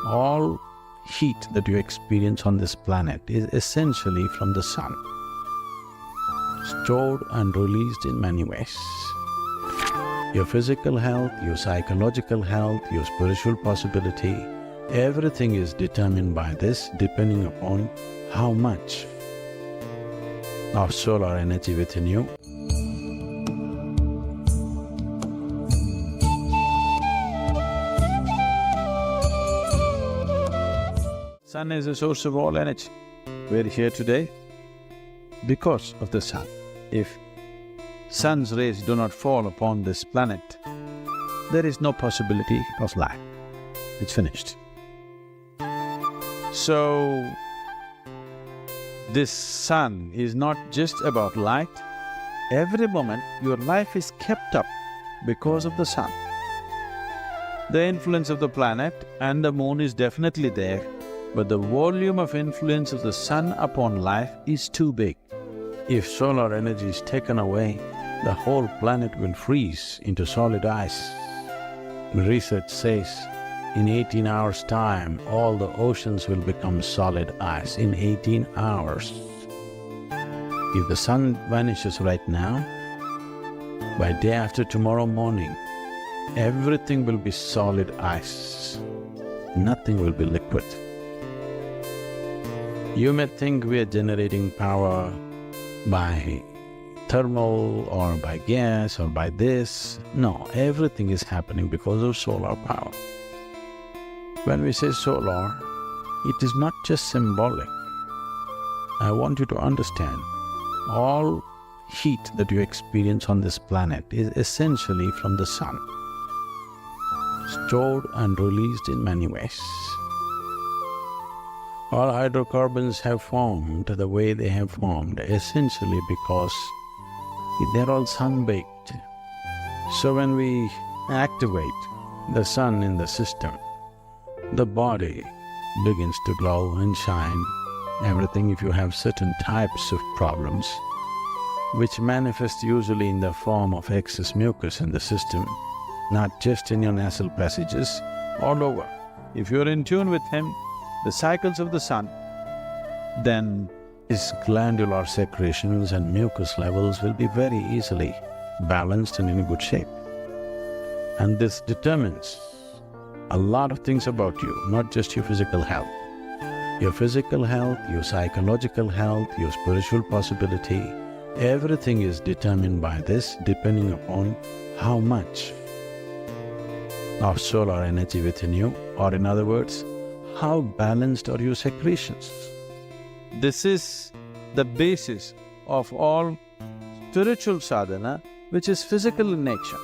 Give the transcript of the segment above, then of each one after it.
All heat that you experience on this planet is essentially from the sun, stored and released in many ways. Your physical health, your psychological health, your spiritual possibility, everything is determined by this, depending upon how much of solar energy within you. Sun is the source of all energy. We're here today because of the sun. If sun's rays do not fall upon this planet, there is no possibility of life. It's finished. So, this sun is not just about light. Every moment your life is kept up because of the sun. The influence of the planet and the moon is definitely there, but the volume of influence of the sun upon life is too big. If solar energy is taken away, the whole planet will freeze into solid ice. Research says in 18 hours' time, all the oceans will become solid ice in 18 hours. If the sun vanishes right now, by day after tomorrow morning, everything will be solid ice. Nothing will be liquid. You may think we are generating power by thermal or by gas or by this. No, everything is happening because of solar power. When we say solar, it is not just symbolic. I want you to understand, all heat that you experience on this planet is essentially from the sun, stored and released in many ways. All hydrocarbons have formed the way they have formed essentially because they're all sun-baked. So when we activate the sun in the system, the body begins to glow and shine. Everything, if you have certain types of problems, which manifest usually in the form of excess mucus in the system, not just in your nasal passages, all over. If you're in tune with him, the cycles of the sun, then his glandular secretions and mucus levels will be very easily balanced and in good shape. And this determines a lot of things about you, not just your physical health. Your physical health, your psychological health, your spiritual possibility, everything is determined by this, depending upon how much of solar energy within you, or in other words, how balanced are your secretions. This is the basis of all spiritual sadhana, which is physical in nature,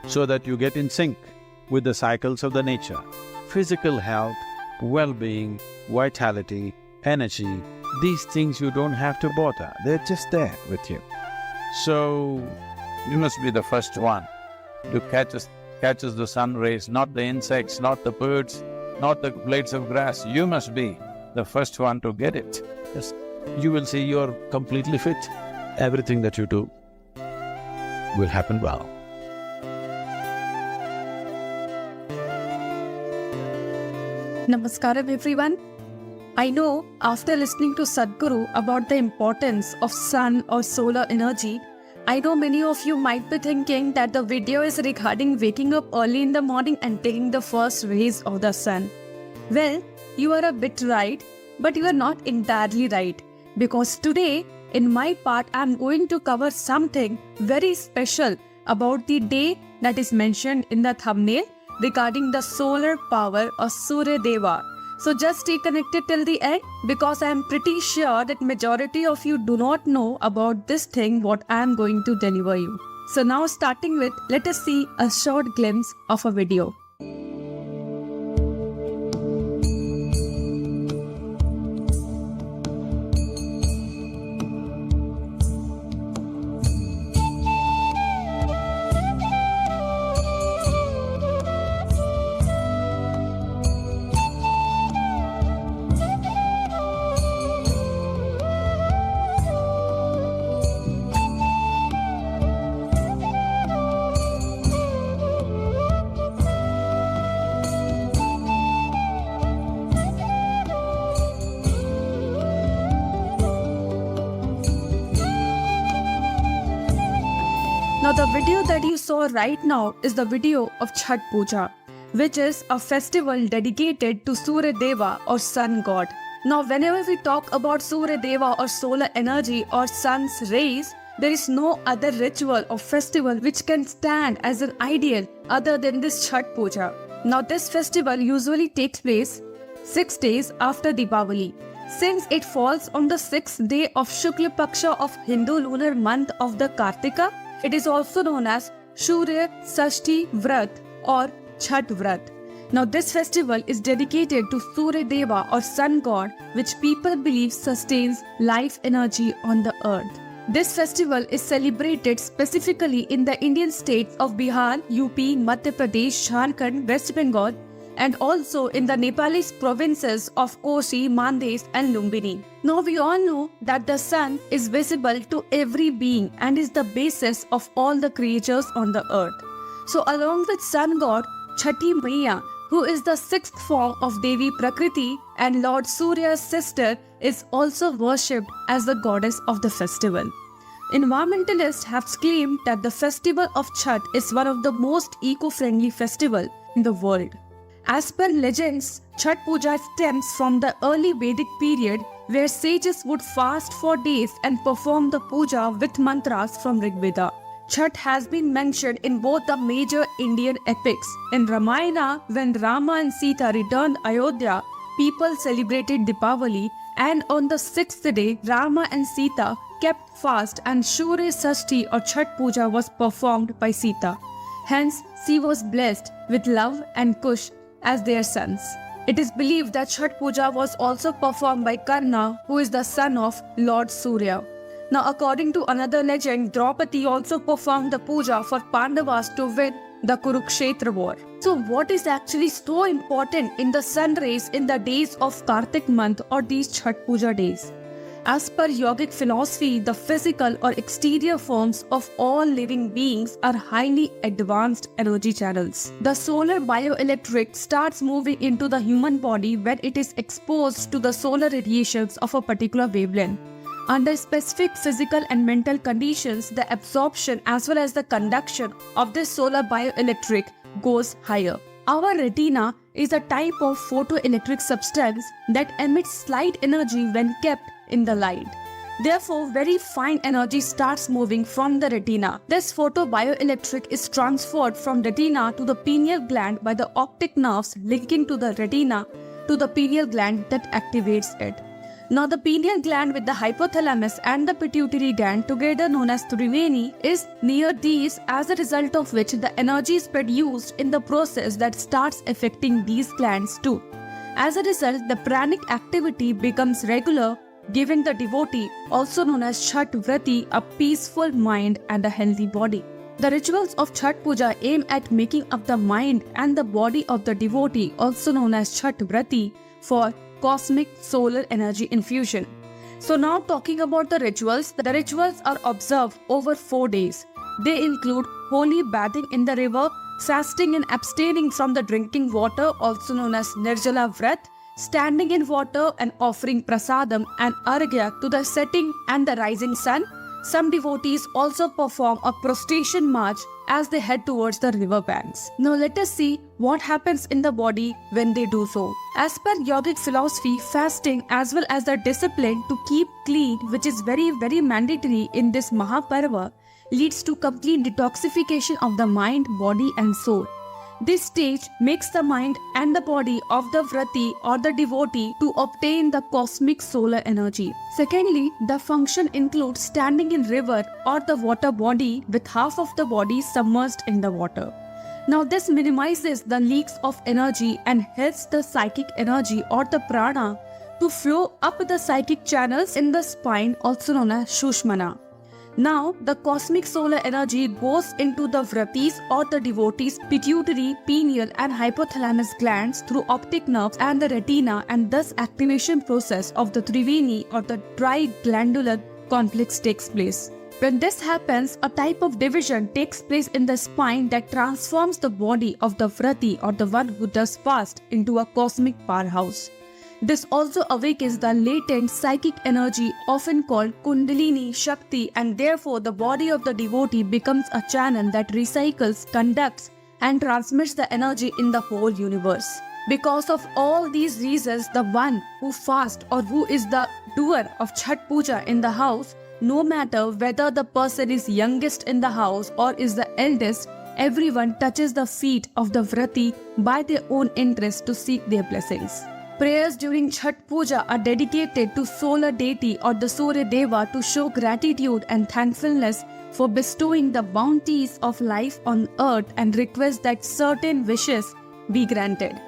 so that you get in sync with the cycles of the nature. Physical health, well-being, vitality, energy, these things you don't have to bother, they're just there with you. So, you must be the first one to catches the sun rays, not the insects, not the birds, not the blades of grass. You must be the first one to get it. Yes. You will see you're completely fit. Everything that you do will happen well. Namaskaram everyone. I know after listening to Sadhguru about the importance of sun or solar energy, I know many of you might be thinking that the video is regarding waking up early in the morning and taking the first rays of the sun. Well, you are a bit right, but you are not entirely right, because today in my part I am going to cover something very special about the day that is mentioned in the thumbnail regarding the solar power of Surya Deva. So just stay connected till the end, because I am pretty sure that majority of you do not know about this thing what I am going to deliver you. So now starting with, let us see a short glimpse of a video. the video that you saw right now is the video of Chhat Puja, which is a festival dedicated to Surya Deva or sun god. Now, whenever we talk about Surya Deva or solar energy or sun's rays, there is no other ritual or festival which can stand as an ideal other than this Chhat Puja. Now, this festival usually takes place 6 days after Deepavali. Since it falls on the 6th day of Shukla Paksha of Hindu lunar month of the Kartika, it is also known as Surya Sashti Vrat or Chhat Vrat. Now, this festival is dedicated to Surya Deva or sun god, which people believe sustains life energy on the earth. This festival is celebrated specifically in the Indian states of Bihar, UP, Madhya Pradesh, Jharkhand, West Bengal, and also in the Nepalese provinces of Kosi, Mandes, and Lumbini. Now, we all know that the sun is visible to every being and is the basis of all the creatures on the earth. So, along with sun god Chhati Maiya, who is the 6th form of Devi Prakriti and Lord Surya's sister, is also worshipped as the goddess of the festival. Environmentalists have claimed that the festival of Chhat is one of the most eco-friendly festivals in the world. As per legends, Chhat Puja stems from the early Vedic period where sages would fast for days and perform the puja with mantras from Rig Veda. Chhat has been mentioned in both the major Indian epics. In Ramayana, when Rama and Sita returned Ayodhya, people celebrated Deepavali, and on the 6th day, Rama and Sita kept fast and Surya Sashti or Chhat Puja was performed by Sita. Hence, she was blessed with love and Kush as their sons. It is believed that Chhat Puja was also performed by Karna, who is the son of Lord Surya. Now, according to another legend, Draupadi also performed the puja for Pandavas to win the Kurukshetra war. So, what is actually so important in the sun rays in the days of Kartik month or these Chhat Puja days? As per yogic philosophy, the physical or exterior forms of all living beings are highly advanced energy channels. The solar bioelectric starts moving into the human body when it is exposed to the solar radiations of a particular wavelength. Under specific physical and mental conditions, the absorption as well as the conduction of this solar bioelectric goes higher. Our retina is a type of photoelectric substance that emits slight energy when kept in the light. Therefore, very fine energy starts moving from the retina. This photobioelectric is transferred from retina to the pineal gland by the optic nerves linking to the retina to the pineal gland that activates it. Now, the pineal gland with the hypothalamus and the pituitary gland, together known as Triveni, is near these, as a result of which the energy is produced in the process that starts affecting these glands too. As a result, the pranic activity becomes regular, giving the devotee, also known as Chhat Vrati, a peaceful mind and a healthy body. The rituals of Chhat Puja aim at making up the mind and the body of the devotee, also known as Chhat Vrati, for cosmic solar energy infusion. So now talking about the rituals are observed over 4 days. They include holy bathing in the river, fasting and abstaining from the drinking water, also known as Nirjala Vrat, standing in water and offering prasadam and arghya to the setting and the rising sun. Some devotees also perform a prostration march as they head towards the river banks. Now let us see what happens in the body when they do so. As per yogic philosophy, fasting as well as the discipline to keep clean, which is very mandatory in this mahaparva, leads to complete detoxification of the mind, body and soul. This stage makes the mind and the body of the vrati or the devotee to obtain the cosmic solar energy. Secondly, the function includes standing in river or the water body with half of the body submerged in the water. Now this minimizes the leaks of energy and helps the psychic energy or the prana to flow up the psychic channels in the spine, also known as Shushmana. Now, the cosmic solar energy goes into the vratis or the devotee's pituitary, pineal and hypothalamus glands through optic nerves and the retina, and thus activation process of the Triveni or the tri-glandular complex takes place. When this happens, a type of division takes place in the spine that transforms the body of the vrati or the one who does fast into a cosmic powerhouse. This also awakens the latent psychic energy often called Kundalini Shakti, and therefore the body of the devotee becomes a channel that recycles, conducts and transmits the energy in the whole universe. Because of all these reasons, the one who fasts or who is the doer of Chhat Puja in the house, no matter whether the person is youngest in the house or is the eldest, everyone touches the feet of the Vrati by their own interest to seek their blessings. Prayers during Chhat Puja are dedicated to solar deity or the Surya Deva to show gratitude and thankfulness for bestowing the bounties of life on earth and request that certain wishes be granted.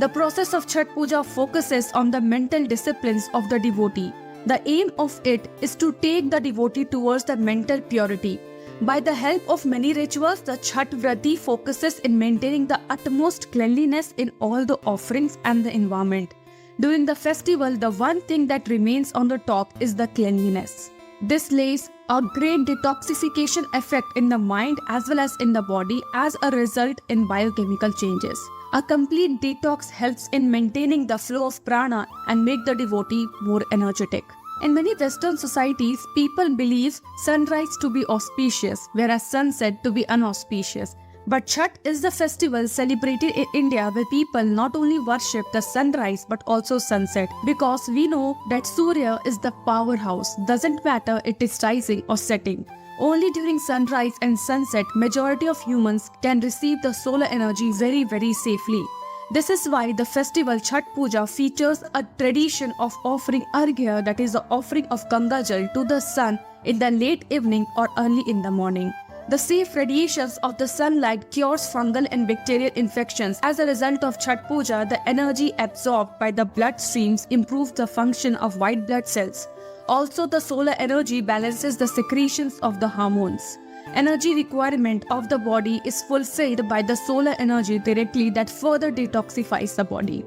The process of Chhat Puja focuses on the mental disciplines of the devotee. The aim of it is to take the devotee towards the mental purity. By the help of many rituals, the Chhat Vrati focuses in maintaining the utmost cleanliness in all the offerings and the environment. During the festival, the one thing that remains on the top is the cleanliness. This lays a great detoxification effect in the mind as well as in the body as a result in biochemical changes. A complete detox helps in maintaining the flow of prana and make the devotee more energetic. In many Western societies, people believe sunrise to be auspicious, whereas sunset to be unauspicious. But Chhat is the festival celebrated in India where people not only worship the sunrise but also sunset, because we know that Surya is the powerhouse. Doesn't matter it is rising or setting. Only during sunrise and sunset, majority of humans can receive the solar energy very safely. This is why the festival Chhat Puja features a tradition of offering arghya, that is the offering of Ganga Jal, to the sun in the late evening or early in the morning. The safe radiations of the sunlight cures fungal and bacterial infections. As a result of Chhat Puja, the energy absorbed by the blood streams improves the function of white blood cells. Also, the solar energy balances the secretions of the hormones. Energy requirement of the body is fulfilled by the solar energy directly, that further detoxifies the body.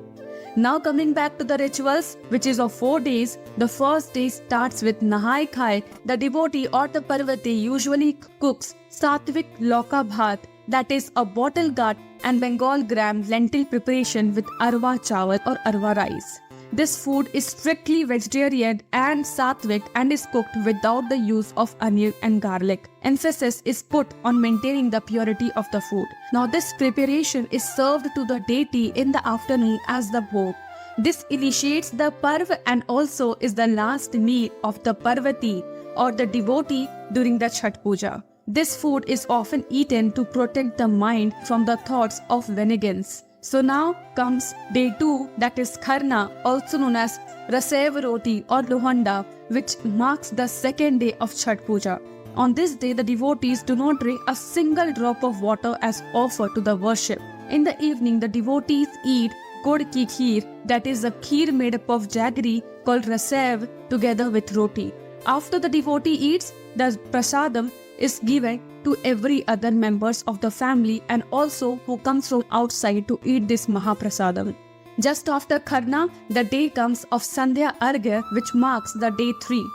Now coming back to the rituals, which is of 4 days, the first day starts with Nahai Khai. The devotee or the Parvati usually cooks Satvik Lauka Bhat, that is a bottle gourd and Bengal gram lentil preparation with arwa chawal or arwa rice. This food is strictly vegetarian and sattvic and is cooked without the use of onion and garlic. Emphasis is put on maintaining the purity of the food. Now this preparation is served to the deity in the afternoon as the bhog. This initiates the parv and also is the last meal of the Parvati or the devotee during the Chhat Puja. This food is often eaten to protect the mind from the thoughts of vengeance. So now comes day 2, that is Kharna, also known as Rasev Roti or Lohanda, which marks the second day of Chhat Puja. On this day, the devotees do not drink a single drop of water as offered to the worship. In the evening, the devotees eat Gud ki kheer, that is a kheer made up of jaggery called Rasev, together with roti. After the devotee eats, the prasadam is given to every other members of the family and also who comes from outside to eat this mahaprasadam. Just after Kharna, the day comes of Sandhya Arghya, which marks the day 3.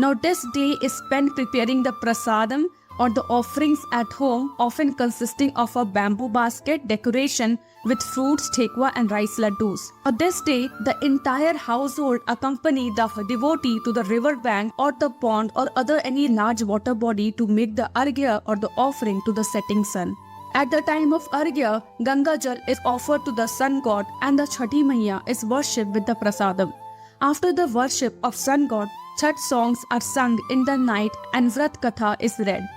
Now this day is spent preparing the prasadam or the offerings at home, often consisting of a bamboo basket decoration with fruits, thekwa and rice laddus. On this day, the entire household accompany the devotee to the river bank or the pond or other any large water body to make the arghya or the offering to the setting sun. At the time of arghya, Ganga Jal is offered to the sun god and the Chhati Maiya is worshipped with the prasadam. After the worship of sun god, Chhat songs are sung in the night and Vrat Katha is read.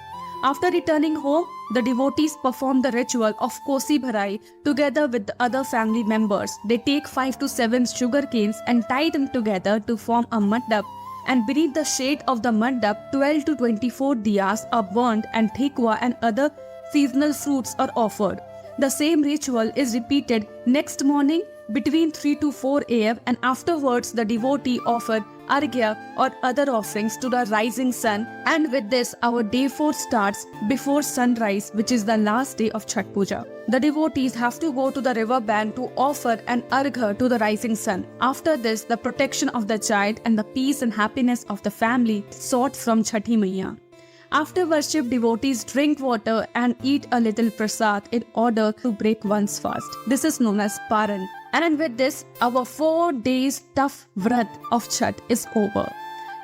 After returning home, the devotees perform the ritual of Kosi Bharai together with the other family members. They take 5 to 7 sugar canes and tie them together to form a mandap, and beneath the shade of the mandap, 12 to 24 diyas are burned and thekwa and other seasonal fruits are offered. The same ritual is repeated next morning between 3 to 4 am, and afterwards the devotee offered arghya or other offerings to the rising sun, and with this our day 4 starts before sunrise, which is the last day of Chhat Puja. The devotees have to go to the river bank to offer an arghya to the rising sun. After this, the protection of the child and the peace and happiness of the family sought from Chhati Maiya. After worship, devotees drink water and eat a little prasad in order to break one's fast. This is known as Paran. And with this, our 4 days tough vrat of Chhat is over.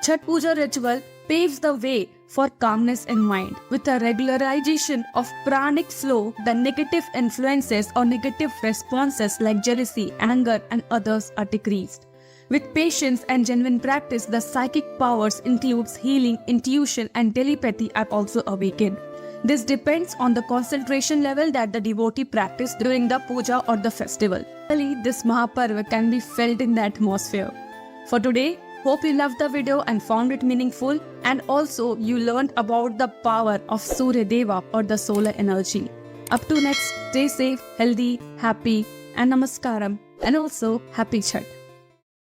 Chhat Puja ritual paves the way for calmness in mind. With the regularization of pranic flow, the negative influences or negative responses like jealousy, anger and others are decreased. With patience and genuine practice, the psychic powers includes healing, intuition and telepathy are also awakened. This depends on the concentration level that the devotee practice during the puja or the festival. Finally, this mahaparva can be felt in the atmosphere. For today, hope you loved the video and found it meaningful, and also you learned about the power of Surya Deva or the solar energy. Up to next, stay safe, healthy, happy and namaskaram, and also happy Chhat.